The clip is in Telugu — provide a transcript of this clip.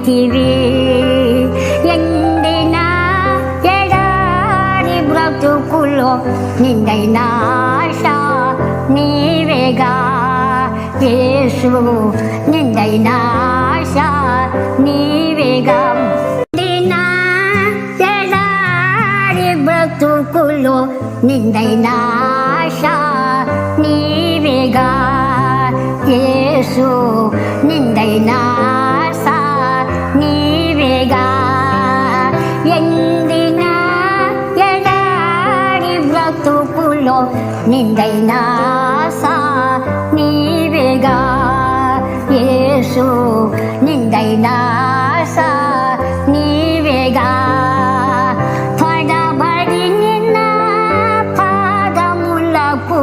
నీకివి ఎండిన ఎడారి బ్రతుకులో నిండైన ఆశ నీవేగా యేసు నిండైన ఆశ నీవేగా ఎండిన ఎడారి బ్రతుకులో నిండైన ఆశ నీవేగా యేసు నిండైన ఆశ నీవేగా ఎండిన ఎడారి బ్రతుకులో నిండైన ఆశ నీవేగా యేసు నిండైన ఆశ నీవేగా తడబడి నిన్న పాదములకు